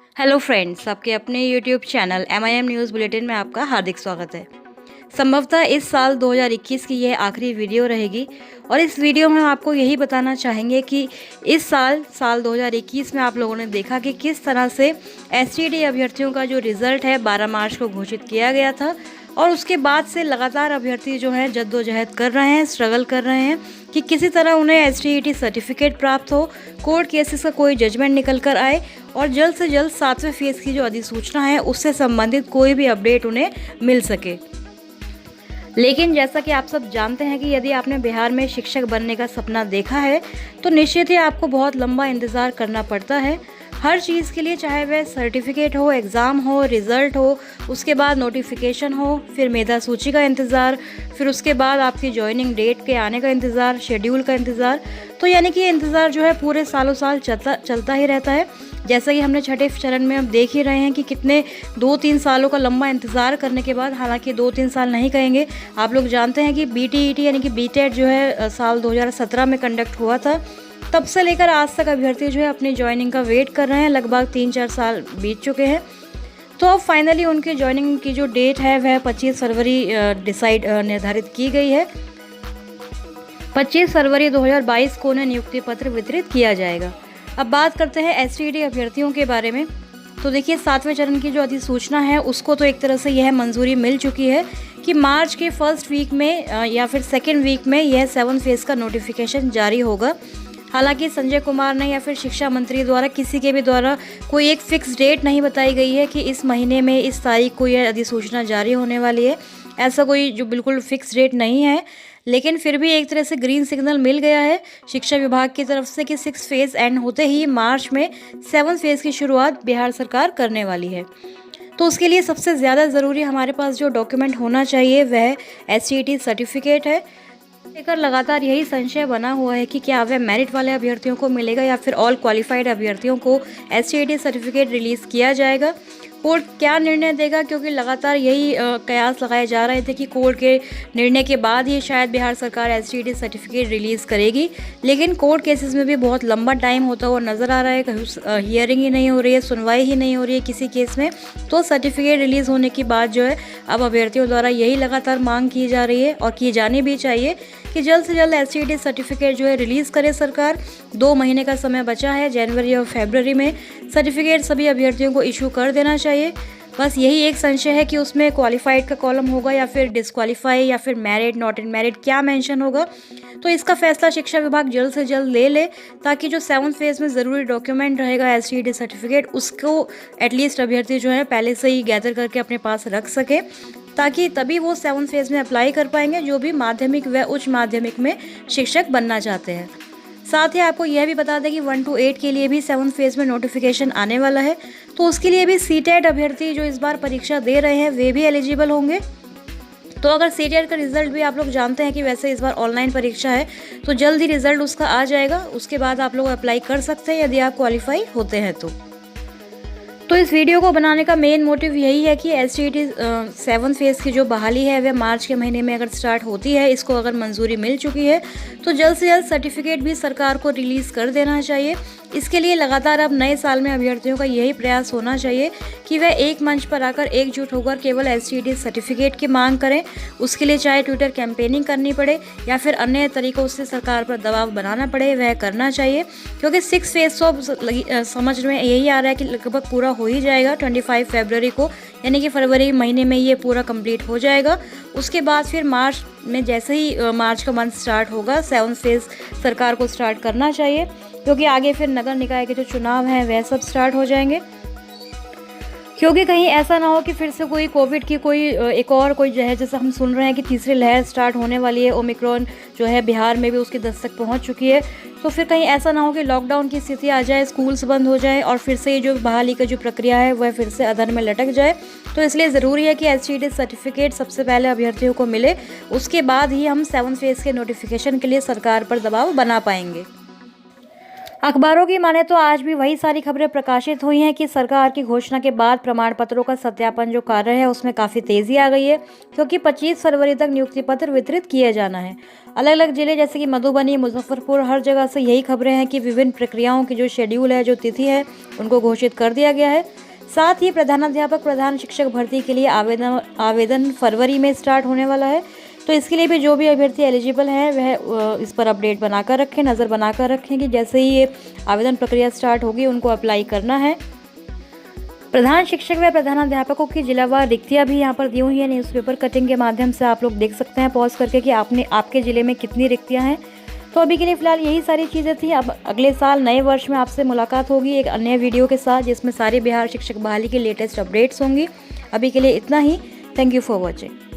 Hello friends, आपके अपने YouTube channel MIM news bulletin में आपका हार्दिक स्वागत है। संभवतः इस साल 2021 की यह आखिरी वीडियो रहेगी और इस वीडियो में हम आपको यही बताना चाहेंगे कि इस साल 2021 में आप लोगों ने देखा कि किस तरह से STD अभ्यर्थियों का जो रिज़ल्ट है 12 मार्च को घोषित किया गया था और उसके बाद से लगातार अभ्यर्थी जो हैं जद्दोजहद कर रहे हैं, स्ट्रगल कर रहे हैं कि किसी तरह उन्हें STET सर्टिफिकेट प्राप्त हो, कोर्ट केसेस का कोई जजमेंट निकल कर आए और जल्द से जल्द 7वें फेज़ की जो अधिसूचना है उससे संबंधित कोई भी अपडेट उन्हें मिल सके। लेकिन जैसा कि आप सब जानते हैं कि यदि आपने बिहार में शिक्षक बनने का सपना देखा है तो निश्चित ही आपको बहुत लंबा इंतज़ार करना पड़ता है हर चीज़ के लिए, चाहे वह सर्टिफिकेट हो, एग्ज़ाम हो, रिज़ल्ट हो, उसके बाद नोटिफिकेशन हो, फिर मेधा सूची का इंतज़ार, फिर उसके बाद आपकी जॉइनिंग डेट के आने का इंतज़ार, शेड्यूल का इंतज़ार। तो यानी कि ये इंतज़ार जो है पूरे सालों साल चलता ही रहता है। जैसा कि हमने छठे चरण में अब देख ही रहे हैं कि कितने 2-3 सालों का लंबा इंतज़ार करने के बाद, हालांकि 2-3 साल नहीं कहेंगे, आप लोग जानते हैं कि BTET यानी कि BTET जो है साल 2017 में कंडक्ट हुआ था। तब से लेकर आज तक अभ्यर्थी जो है अपनी ज्वाइनिंग का वेट कर रहे हैं। लगभग 3-4 साल बीत चुके हैं। तो अब फाइनली उनकी ज्वाइनिंग की जो डेट है वह 25 फरवरी निर्धारित की गई है। 25 फरवरी 2022 को उन्हें नियुक्ति पत्र वितरित किया जाएगा। अब बात करते हैं STD अभ्यर्थियों के बारे में। तो देखिए, 7वें चरण की जो अधिसूचना है उसको तो एक तरह से यह मंजूरी मिल चुकी है कि मार्च के फर्स्ट वीक में या फिर सेकेंड वीक में यह 7th फेज़ का नोटिफिकेशन जारी होगा। हालांकि संजय कुमार ने या फिर शिक्षा मंत्री द्वारा किसी के भी द्वारा कोई एक फिक्स डेट नहीं बताई गई है कि इस महीने में इस तारीख को यह अधिसूचना जारी होने वाली है। ऐसा कोई जो बिल्कुल फिक्स डेट नहीं है, लेकिन फिर भी एक तरह से ग्रीन सिग्नल मिल गया है शिक्षा विभाग की तरफ से कि 6th फेज़ एंड होते ही मार्च में 7th फेज़ की शुरुआत बिहार सरकार करने वाली है। तो उसके लिए सबसे ज़्यादा ज़रूरी हमारे पास जो डॉक्यूमेंट होना चाहिए वह STET सर्टिफिकेट है। लेकर लगातार यही संशय बना हुआ है कि क्या वह मेरिट वाले अभ्यर्थियों को मिलेगा या फिर ऑल क्वालिफाइड अभ्यर्थियों को STET सर्टिफिकेट रिलीज़ किया जाएगा। कोर्ट क्या निर्णय देगा, क्योंकि लगातार यही कयास लगाए जा रहे थे कि कोर्ट के निर्णय के बाद ही शायद बिहार सरकार STET सर्टिफिकेट रिलीज़ करेगी। लेकिन कोर्ट केसेस में भी बहुत लंबा टाइम होता हुआ नज़र आ रहा है। कहीं हियरिंग ही नहीं हो रही है, सुनवाई ही नहीं हो रही है किसी केस में। तो सर्टिफिकेट रिलीज़ होने की बात जो है अब अभ्यर्थियों द्वारा यही लगातार मांग की जा रही है और की जानी भी चाहिए कि जल्द से जल्द STET सर्टिफिकेट जो है रिलीज़ करे सरकार। 2 महीने का समय बचा है, जनवरी और फरवरी में सर्टिफिकेट सभी अभ्यर्थियों को इशू कर देना चाहिए। बस यही एक संशय है कि उसमें क्वालिफाइड का कॉलम होगा या फिर डिसक्वालीफाई या फिर मैरिड, नॉट इन मैरिड, क्या मेंशन होगा। तो इसका फैसला शिक्षा विभाग जल्द से जल्द ले ले ताकि जो 7th फेज़ में ज़रूरी डॉक्यूमेंट रहेगा STET सर्टिफिकेट, उसको एटलीस्ट अभ्यर्थी जो है पहले से ही गैदर करके अपने पास रख सके, ताकि तभी वो 7th फेज़ में अप्लाई कर पाएंगे जो भी माध्यमिक व उच्च माध्यमिक में शिक्षक बनना चाहते हैं। साथ ही आपको यह भी बता दें कि 1 to 8 के लिए भी 7th फेज़ में नोटिफिकेशन आने वाला है। तो उसके लिए भी CTET अभ्यर्थी जो इस बार परीक्षा दे रहे हैं वे भी एलिजिबल होंगे। तो अगर CTET का रिजल्ट भी आप लोग जानते हैं कि वैसे इस बार ऑनलाइन परीक्षा है, तो जल्द ही रिजल्ट उसका आ जाएगा। उसके बाद आप लोग अप्लाई कर सकते हैं यदि आप क्वालिफाई होते हैं तो इस वीडियो को बनाने का मेन मोटिव यही है कि STET 7th फेज़ की जो बहाली है वह मार्च के महीने में अगर स्टार्ट होती है, इसको अगर मंजूरी मिल चुकी है तो जल्द से जल्द सर्टिफिकेट भी सरकार को रिलीज़ कर देना चाहिए। इसके लिए लगातार अब नए साल में अभ्यर्थियों का यही प्रयास होना चाहिए कि वह एक मंच पर आकर एकजुट होकर केवल STET सर्टिफिकेट की मांग करें। उसके लिए चाहे ट्विटर कैंपेनिंग करनी पड़े या फिर अन्य तरीकों से सरकार पर दबाव बनाना पड़े, वह करना चाहिए। क्योंकि 6th फेज़ तो समझ में यही आ रहा है कि लगभग पूरा हो ही जाएगा 25 फरवरी को, यानी कि फरवरी महीने में ये पूरा कंप्लीट हो जाएगा। उसके बाद फिर मार्च में, जैसे ही मार्च का मंथ स्टार्ट होगा, 7th फेज़ सरकार को स्टार्ट करना चाहिए, क्योंकि आगे फिर नगर निकाय के जो चुनाव हैं वह सब स्टार्ट हो जाएंगे। क्योंकि कहीं ऐसा ना हो कि फिर से कोई कोविड की कोई एक और कोई जो है, जैसा हम सुन रहे हैं कि तीसरी लहर स्टार्ट होने वाली है, ओमिक्रॉन जो है बिहार में भी उसकी दस्तक पहुंच चुकी है। तो फिर कहीं ऐसा ना हो कि लॉकडाउन की स्थिति आ जाए, स्कूल्स बंद हो जाए और फिर से ये जो बहाली का जो प्रक्रिया है वह फिर से अधर में लटक जाए। तो इसलिए ज़रूरी है कि STET सर्टिफिकेट सबसे पहले अभ्यर्थियों को मिले, उसके बाद ही हम 7th फेज़ के नोटिफिकेशन के लिए सरकार पर दबाव बना पाएंगे। अखबारों की माने तो आज भी वही सारी खबरें प्रकाशित हुई हैं कि सरकार की घोषणा के बाद प्रमाण पत्रों का सत्यापन जो कार्य है उसमें काफ़ी तेज़ी आ गई है, क्योंकि 25 फरवरी तक नियुक्ति पत्र वितरित किए जाना है। अलग अलग जिले जैसे कि मधुबनी, मुजफ्फरपुर, हर जगह से यही खबरें हैं कि विभिन्न प्रक्रियाओं की जो शेड्यूल है, जो तिथि है, उनको घोषित कर दिया गया है। साथ ही प्रधानाध्यापक, प्रधान शिक्षक भर्ती के लिए आवेदन फरवरी में स्टार्ट होने वाला है। तो इसके लिए भी जो भी अभ्यर्थी एलिजिबल हैं वह इस पर अपडेट बनाकर रखें, नज़र बनाकर रखें कि जैसे ही ये आवेदन प्रक्रिया स्टार्ट होगी उनको अप्लाई करना है। प्रधान शिक्षक व प्रधानाध्यापकों की जिलावार रिक्तियां भी यहाँ पर दी हुई है। न्यूज़पेपर कटिंग के माध्यम से आप लोग देख सकते हैं पॉज करके कि आपके ज़िले में कितनी रिक्तियाँ हैं। तो अभी के लिए फ़िलहाल यही सारी चीज़ें थी। अब अगले साल नए वर्ष में आपसे मुलाकात होगी एक अन्य वीडियो के साथ, जिसमें सारे बिहार शिक्षक बहाली की लेटेस्ट अपडेट्स होंगी। अभी के लिए इतना ही। Thank you for watching.